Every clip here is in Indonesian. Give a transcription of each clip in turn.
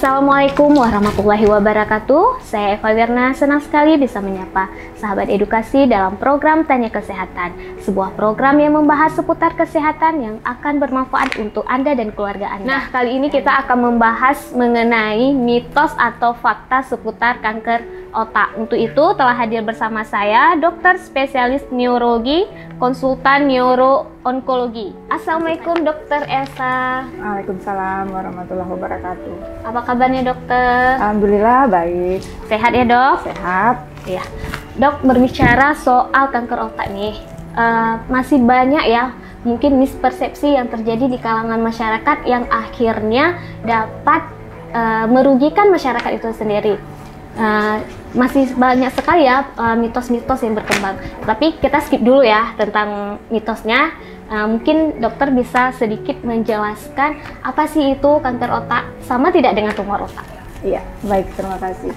Assalamualaikum warahmatullahi wabarakatuh. Saya Eva Wirna, senang sekali bisa menyapa sahabat edukasi dalam program Tanya Kesehatan, sebuah program yang membahas seputar kesehatan yang akan bermanfaat untuk Anda dan keluarga Anda. Nah, kali ini kita akan membahas mengenai mitos atau fakta seputar kanker otak. Untuk itu telah hadir bersama saya dokter spesialis neurologi, konsultan neuro-onkologi. Assalamualaikum Dokter Elsa. Waalaikumsalam warahmatullahi wabarakatuh. Apa kabarnya dokter? Alhamdulillah baik. Sehat ya dok? Sehat. Iya. Dok, berbicara soal kanker otak nih, masih banyak ya mungkin mispersepsi yang terjadi di kalangan masyarakat yang akhirnya dapat merugikan masyarakat itu sendiri. Masih banyak sekali ya mitos-mitos yang berkembang. Tapi kita skip dulu ya tentang mitosnya. Mungkin dokter bisa sedikit menjelaskan apa sih itu kanker otak sama tidak dengan tumor otak? Iya, baik, terima kasih.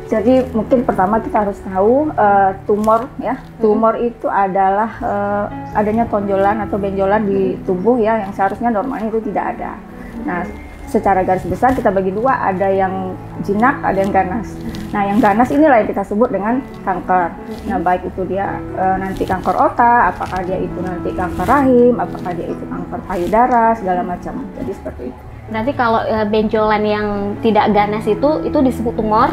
Jadi mungkin pertama kita harus tahu tumor ya. Tumor itu adalah adanya tonjolan atau benjolan di tubuh ya yang seharusnya normalnya itu tidak ada. Nah, secara garis besar kita bagi dua, ada yang jinak, ada yang ganas. Nah, yang ganas inilah yang kita sebut dengan kanker. Nah, baik itu dia nanti kanker otak, apakah dia itu nanti kanker rahim, apakah dia itu kanker payudara, segala macam. Jadi seperti itu. Berarti kalau benjolan yang tidak ganas itu disebut tumor,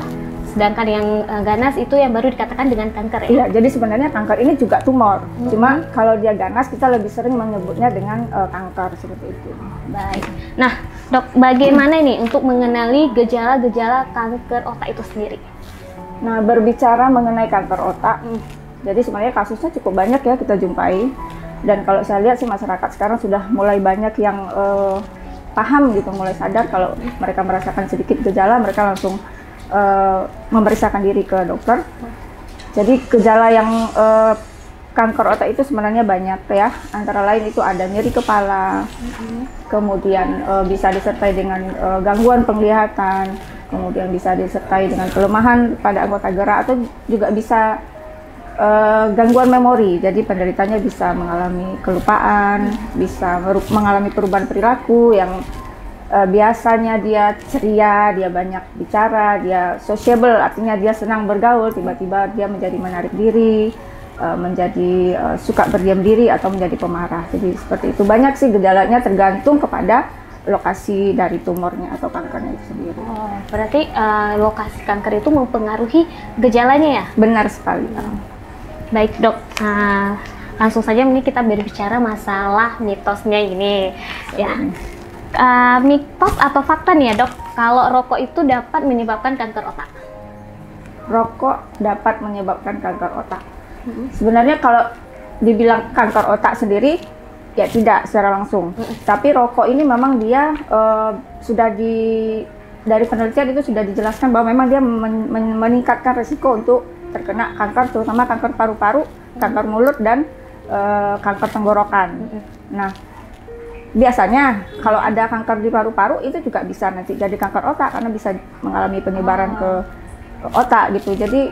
sedangkan yang ganas itu yang baru dikatakan dengan kanker ya? Iya, jadi sebenarnya kanker ini juga tumor. Cuma kalau dia ganas kita lebih sering menyebutnya dengan kanker seperti itu. Baik. Nah, dok, bagaimana nih untuk mengenali gejala-gejala kanker otak itu sendiri? Nah, berbicara mengenai kanker otak, jadi sebenarnya kasusnya cukup banyak ya kita jumpai. Dan kalau saya lihat sih masyarakat sekarang sudah mulai banyak yang paham gitu, mulai sadar kalau mereka merasakan sedikit gejala, mereka langsung memeriksakan diri ke dokter. Jadi gejala yang kanker otak itu sebenarnya banyak ya. Antara lain itu ada nyeri kepala, kemudian bisa disertai dengan gangguan penglihatan, kemudian bisa disertai dengan kelemahan pada anggota gerak, atau juga bisa gangguan memori. Jadi penderitanya bisa mengalami kelupaan, bisa mengalami perubahan perilaku yang biasanya dia ceria, dia banyak bicara, dia sociable, artinya dia senang bergaul, tiba-tiba dia menjadi menarik diri, menjadi suka berdiam diri atau menjadi pemarah. Jadi seperti itu. Banyak sih gejalanya, tergantung kepada lokasi dari tumornya atau kankernya itu sendiri. Oh, berarti lokasi kanker itu mempengaruhi gejalanya ya? Benar sekali. Baik dok, langsung saja ini kita berbicara masalah mitosnya ini ya. Mitos atau fakta nih ya dok, kalau rokok itu dapat menyebabkan kanker otak? Rokok dapat menyebabkan kanker otak. Sebenarnya kalau dibilang kanker otak sendiri, ya tidak secara langsung. Tapi rokok ini memang dia dari penelitian itu sudah dijelaskan bahwa memang dia meningkatkan risiko untuk terkena kanker, terutama kanker paru-paru, kanker mulut, dan kanker tenggorokan. Nah, biasanya kalau ada kanker di paru-paru itu juga bisa nanti jadi kanker otak karena bisa mengalami penyebaran ke otak gitu. Jadi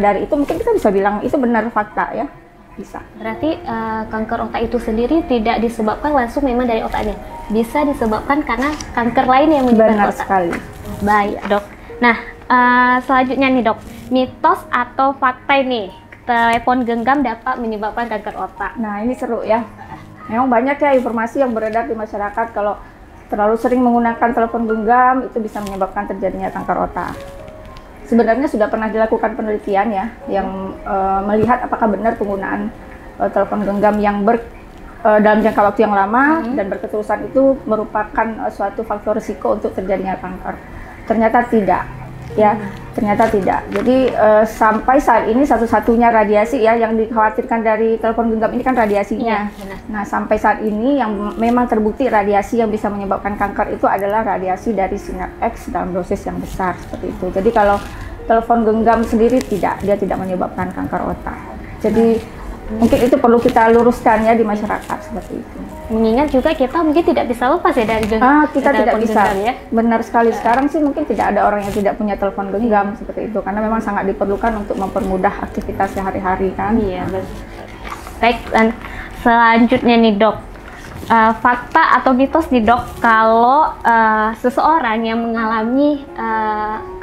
dari itu mungkin kita bisa bilang itu benar fakta ya, bisa. Berarti kanker otak itu sendiri tidak disebabkan langsung memang dari otaknya, bisa disebabkan karena kanker lain yang menyebabkan otak. Benar sekali. Baik dok. Nah, selanjutnya nih dok, mitos atau fakta ini, telepon genggam dapat menyebabkan kanker otak. Nah, ini seru ya. Memang banyak ya informasi yang beredar di masyarakat kalau terlalu sering menggunakan telepon genggam itu bisa menyebabkan terjadinya kanker otak. Sebenarnya sudah pernah dilakukan penelitian ya yang melihat apakah benar penggunaan telepon genggam yang dalam jangka waktu yang lama dan berketerusan itu merupakan suatu faktor risiko untuk terjadinya kanker. Ternyata tidak. Ya, ternyata tidak. Jadi sampai saat ini satu-satunya radiasi ya yang dikhawatirkan dari telepon genggam ini kan radiasinya. Ya, nah, sampai saat ini yang memang terbukti radiasi yang bisa menyebabkan kanker itu adalah radiasi dari sinar X dalam dosis yang besar seperti itu. Jadi kalau telepon genggam sendiri dia tidak menyebabkan kanker otak. Jadi mungkin itu perlu kita luruskan ya di masyarakat seperti itu. Mengingat juga kita mungkin tidak bisa lepas ya dari kita tidak bisa genggam, ya? Benar sekali. Sekarang sih mungkin tidak ada orang yang tidak punya telepon genggam seperti itu karena memang sangat diperlukan untuk mempermudah aktivitas sehari-hari kan. Iya betul. Baik, dan selanjutnya nih dok, fakta atau mitos nih dok, kalau seseorang yang mengalami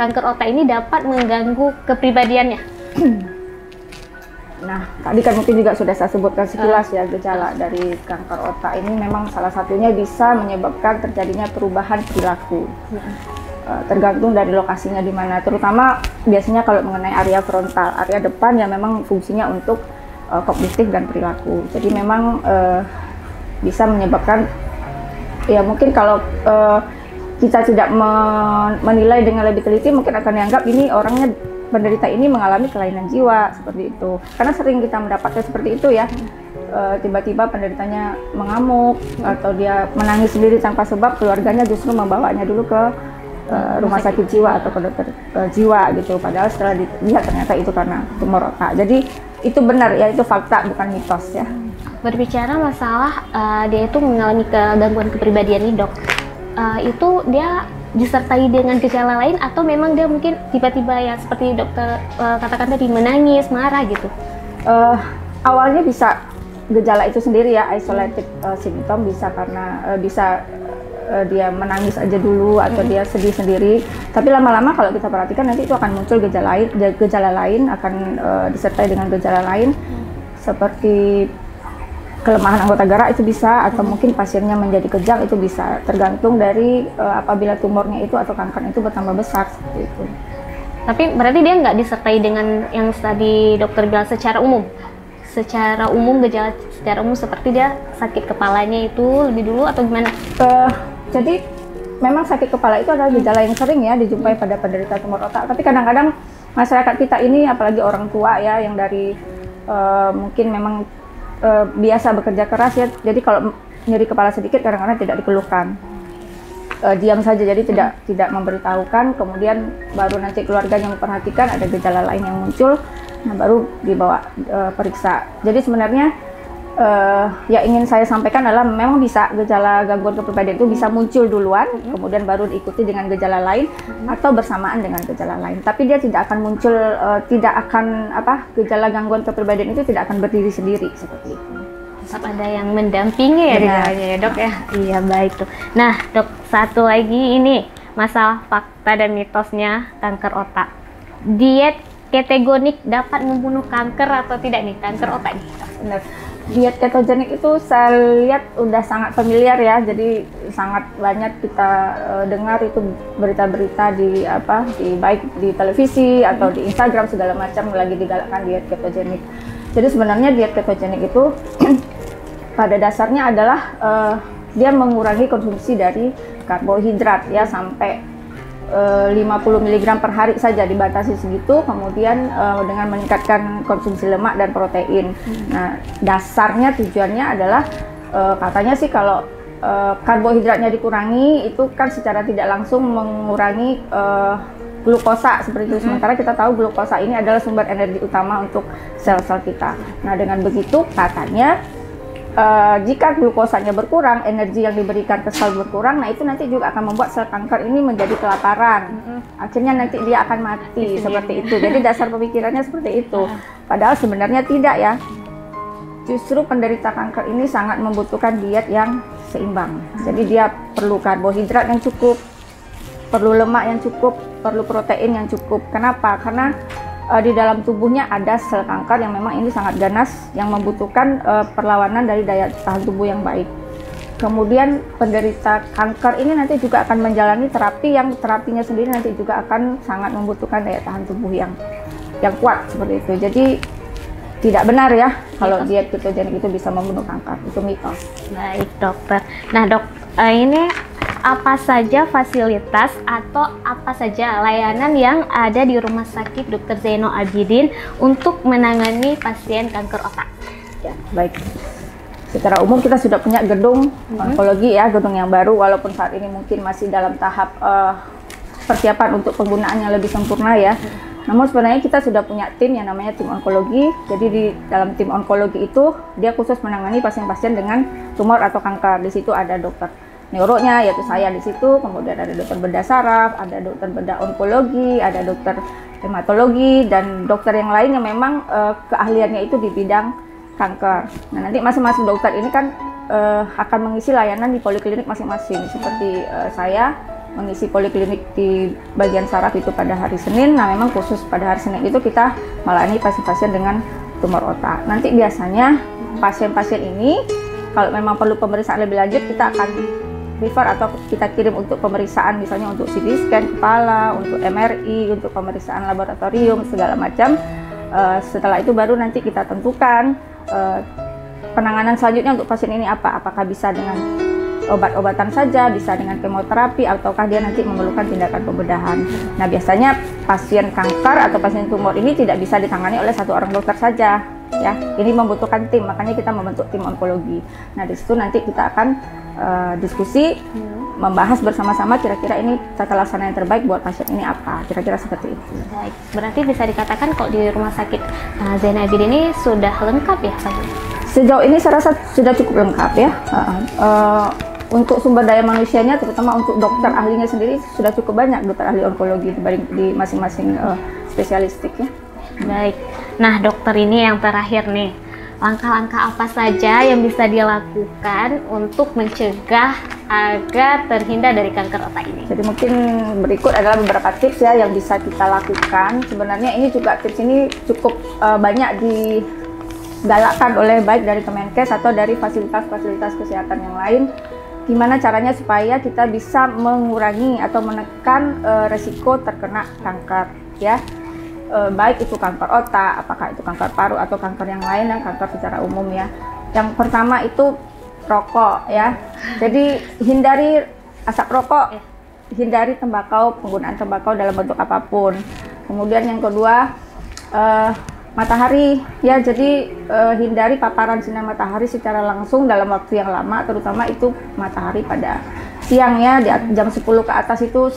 kanker otak ini dapat mengganggu kepribadiannya? Nah, tadi kan mungkin juga sudah saya sebutkan sekilas ya, gejala dari kanker otak ini memang salah satunya bisa menyebabkan terjadinya perubahan perilaku. Tergantung dari lokasinya di mana, terutama biasanya kalau mengenai area frontal, area depan yang memang fungsinya untuk kognitif dan perilaku. Jadi memang bisa menyebabkan, ya mungkin kalau kita tidak menilai dengan lebih teliti, mungkin akan dianggap ini orangnya, penderita ini mengalami kelainan jiwa, seperti itu. Karena sering kita mendapatkan seperti itu ya, tiba-tiba penderitanya mengamuk atau dia menangis sendiri tanpa sebab, keluarganya justru membawanya dulu ke rumah sakit jiwa atau ke dokter jiwa gitu. Padahal setelah dilihat ternyata itu karena tumor otak. Jadi itu benar ya, itu fakta bukan mitos ya. Berbicara masalah dia itu mengalami gangguan kepribadian nih dok, itu dia disertai dengan gejala lain atau memang dia mungkin tiba-tiba ya seperti dokter katakan tadi menangis, marah gitu? Awalnya bisa gejala itu sendiri ya, isolated symptom, bisa karena dia menangis aja dulu atau dia sedih sendiri. Tapi lama-lama kalau kita perhatikan nanti itu akan muncul gejala lain akan disertai dengan gejala lain seperti kelemahan anggota gerak itu bisa, atau mungkin pasiennya menjadi kejang itu bisa, tergantung dari apabila tumornya itu atau kanker itu bertambah besar seperti itu. Tapi berarti dia nggak disertai dengan yang tadi dokter bilang secara umum? Secara umum, gejala secara umum seperti dia sakit kepalanya itu lebih dulu atau gimana? Jadi memang sakit kepala itu adalah gejala yang sering ya dijumpai pada penderita tumor otak. Tapi kadang-kadang masyarakat kita ini, apalagi orang tua ya, yang dari mungkin memang biasa bekerja keras ya, jadi kalau nyeri kepala sedikit kadang-kadang tidak dikeluhkan, diam saja, jadi tidak memberitahukan, kemudian baru nanti keluarganya memperhatikan ada gejala lain yang muncul, nah baru dibawa periksa. Jadi sebenarnya yang ingin saya sampaikan adalah memang bisa gejala gangguan kepribadian itu bisa muncul duluan, kemudian baru diikuti dengan gejala lain atau bersamaan dengan gejala lain. Tapi dia tidak akan muncul, gejala gangguan kepribadian itu tidak akan berdiri sendiri seperti itu. Tetap ada yang mendampingi ya gejalanya ya dok ya. Iya baik tuh. Nah dok, satu lagi ini masalah fakta dan mitosnya kanker otak. Diet ketogenik dapat membunuh kanker atau tidak nih, kanker otak nih? Benar. Diet ketogenik itu saya lihat udah sangat familiar ya, jadi sangat banyak kita dengar itu berita-berita di baik di televisi atau di Instagram segala macam lagi digalakkan diet ketogenik. Jadi sebenarnya diet ketogenik itu pada dasarnya adalah dia mengurangi konsumsi dari karbohidrat ya, sampai 50 mg per hari saja, dibatasi segitu, kemudian dengan meningkatkan konsumsi lemak dan protein. Nah, dasarnya tujuannya adalah katanya sih kalau karbohidratnya dikurangi itu kan secara tidak langsung mengurangi glukosa seperti itu. Sementara kita tahu glukosa ini adalah sumber energi utama untuk sel-sel kita. Nah, dengan begitu katanya jika glukosanya berkurang, energi yang diberikan ke sel berkurang, nah itu nanti juga akan membuat sel kanker ini menjadi kelaparan. Akhirnya nanti dia akan mati seperti itu. Jadi dasar pemikirannya seperti itu. Padahal sebenarnya tidak ya. Justru penderita kanker ini sangat membutuhkan diet yang seimbang. Jadi dia perlu karbohidrat yang cukup, perlu lemak yang cukup, perlu protein yang cukup. Kenapa? Karena di dalam tubuhnya ada sel kanker yang memang ini sangat ganas, yang membutuhkan perlawanan dari daya tahan tubuh yang baik. Kemudian penderita kanker ini nanti juga akan menjalani terapi yang terapinya sendiri nanti juga akan sangat membutuhkan daya tahan tubuh yang kuat seperti itu. Jadi tidak benar ya kalau diet ketogenik itu bisa membunuh kanker, itu mitos. Baik dokter. Nah dok, ini apa saja fasilitas atau apa saja layanan yang ada di Rumah Sakit Dr. Zainal Abidin untuk menangani pasien kanker otak? Ya, baik. Secara umum kita sudah punya gedung onkologi ya, gedung yang baru, walaupun saat ini mungkin masih dalam tahap persiapan untuk penggunaan yang lebih sempurna ya. Namun sebenarnya kita sudah punya tim yang namanya tim onkologi. Jadi di dalam tim onkologi itu dia khusus menangani pasien-pasien dengan tumor atau kanker. Di situ ada dokter neuronya, yaitu saya di situ, kemudian ada dokter bedah saraf, ada dokter bedah onkologi, ada dokter hematologi, dan dokter yang lain yang memang keahliannya itu di bidang kanker. Nah, nanti masing-masing dokter ini kan akan mengisi layanan di poliklinik masing-masing. Seperti saya mengisi poliklinik di bagian saraf itu pada hari Senin. Nah, memang khusus pada hari Senin itu kita melayani pasien-pasien dengan tumor otak. Nanti biasanya pasien-pasien ini kalau memang perlu pemeriksaan lebih lanjut, kita akan refer atau kita kirim untuk pemeriksaan, misalnya untuk CT scan kepala, untuk MRI, untuk pemeriksaan laboratorium segala macam. Setelah itu baru nanti kita tentukan penanganan selanjutnya untuk pasien ini apa. Apakah bisa dengan obat-obatan saja, bisa dengan kemoterapi, ataukah dia nanti memerlukan tindakan pembedahan. Nah, biasanya pasien kanker atau pasien tumor ini tidak bisa ditangani oleh satu orang dokter saja, ya. Ini membutuhkan tim, makanya kita membentuk tim onkologi. Nah, di situ nanti kita akan diskusi, membahas bersama-sama kira-kira ini tata laksana yang terbaik buat pasien ini apa, kira-kira seperti itu. Baik, berarti bisa dikatakan kok di rumah sakit Zainal Abidin ini sudah lengkap ya, Pak? Sejauh ini saya rasa sudah cukup lengkap ya. Untuk sumber daya manusianya, terutama untuk dokter ahlinya sendiri sudah cukup banyak dokter ahli onkologi di masing-masing spesialistik ya. Baik, nah dokter ini yang terakhir nih, langkah-langkah apa saja yang bisa dilakukan untuk mencegah agar terhindar dari kanker otak ini? Jadi mungkin berikut adalah beberapa tips ya yang bisa kita lakukan. Sebenarnya ini juga tips ini cukup banyak digalakkan oleh baik dari Kemenkes atau dari fasilitas-fasilitas kesehatan yang lain. Gimana caranya supaya kita bisa mengurangi atau menekan resiko terkena kanker ya. Baik itu kanker otak, apakah itu kanker paru atau kanker yang lain, dan kanker secara umum ya. Yang pertama itu rokok ya. Jadi hindari asap rokok, hindari tembakau, penggunaan tembakau dalam bentuk apapun. Kemudian yang kedua matahari ya. Jadi hindari paparan sinar matahari secara langsung dalam waktu yang lama, terutama itu matahari pada siang ya. Di jam 10 ke atas itu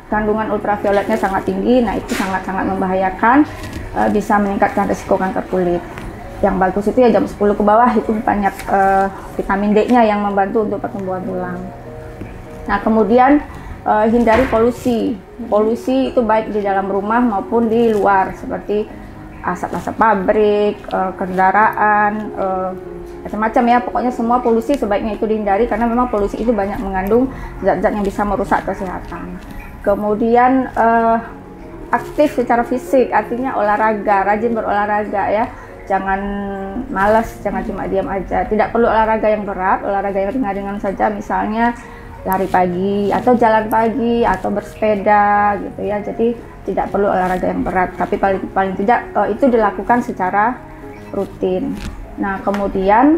kandungan ultravioletnya sangat tinggi. Nah, itu sangat-sangat membahayakan, bisa meningkatkan risiko kanker kulit. Yang bagus itu ya jam 10 ke bawah, itu banyak vitamin D-nya yang membantu untuk pertumbuhan tulang. Nah, kemudian hindari polusi. Polusi itu baik di dalam rumah maupun di luar, seperti asap-asap pabrik, kendaraan, macam-macam ya. Pokoknya semua polusi sebaiknya itu dihindari, karena memang polusi itu banyak mengandung zat-zat yang bisa merusak kesehatan. Kemudian aktif secara fisik, artinya olahraga, rajin berolahraga ya. Jangan malas, jangan cuma diam aja. Tidak perlu olahraga yang berat, olahraga yang ringan-ringan saja, misalnya lari pagi atau jalan pagi atau bersepeda gitu ya. Jadi tidak perlu olahraga yang berat, tapi paling tidak itu dilakukan secara rutin. Nah, kemudian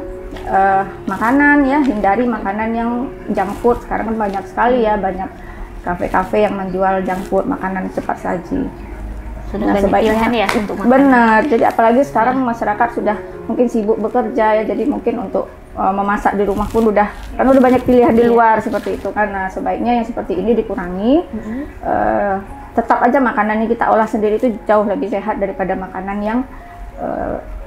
makanan ya, hindari makanan yang junk food. Sekarang kan banyak sekali ya, banyak kafe-kafe yang menjual junk food, makanan cepat saji. Sudah banyak pilihan ya untuk makan. Benar. Jadi apalagi sekarang masyarakat sudah mungkin sibuk bekerja ya, jadi mungkin untuk memasak di rumah pun udah banyak pilihan di luar seperti itu. Karena sebaiknya yang seperti ini dikurangi. Tetap aja makanan yang kita olah sendiri itu jauh lebih sehat daripada makanan yang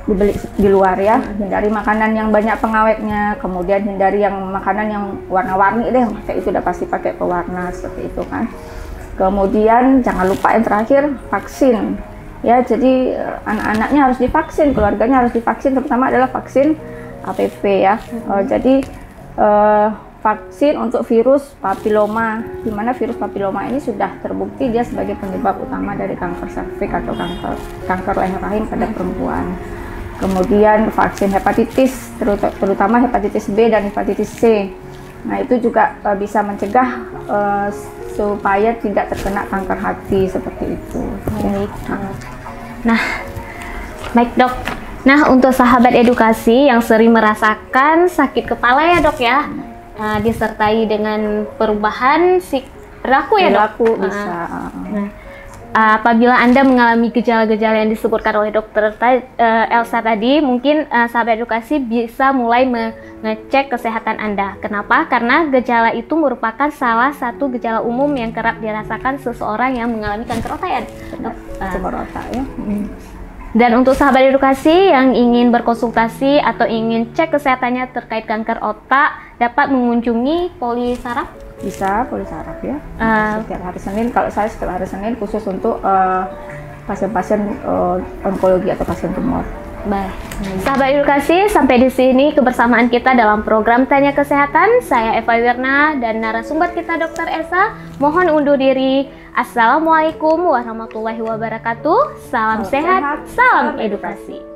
dibeli di luar ya. Hindari makanan yang banyak pengawetnya, kemudian hindari yang makanan yang warna-warni deh, kayak itu udah pasti pakai pewarna seperti itu kan. Kemudian jangan lupa yang terakhir, vaksin ya. Jadi anak-anaknya harus divaksin, keluarganya harus divaksin, terutama adalah vaksin HPV ya. Jadi vaksin untuk virus papiloma, di mana virus papiloma ini sudah terbukti dia sebagai penyebab utama dari kanker serviks atau kanker leher rahim pada perempuan. Kemudian vaksin hepatitis, terutama hepatitis B dan hepatitis C. Nah, itu juga bisa mencegah supaya tidak terkena kanker hati seperti itu. Baik. Nah, baik dok. Nah, untuk sahabat edukasi yang sering merasakan sakit kepala ya dok ya, disertai dengan perubahan perilaku ya dok? Perilaku bisa. Nah, apabila Anda mengalami gejala-gejala yang disebutkan oleh dokter Elsa tadi, mungkin sahabat edukasi bisa mulai mengecek kesehatan Anda. Kenapa? Karena gejala itu merupakan salah satu gejala umum yang kerap dirasakan seseorang yang mengalami kanker otak ya dok? Tumor otak ya. Dan untuk sahabat edukasi yang ingin berkonsultasi atau ingin cek kesehatannya terkait kanker otak, dapat mengunjungi Polisaraf? Bisa, Polisaraf ya. Setiap hari Senin, kalau saya setiap hari Senin khusus untuk pasien-pasien onkologi atau pasien tumor. Baik. Sahabat edukasi, sampai di sini kebersamaan kita dalam program Tanya Kesehatan. Saya Eva Wirna dan narasumber kita Dr. Esa. Mohon undur diri. Assalamualaikum warahmatullahi wabarakatuh. Salam sehat, salam edukasi.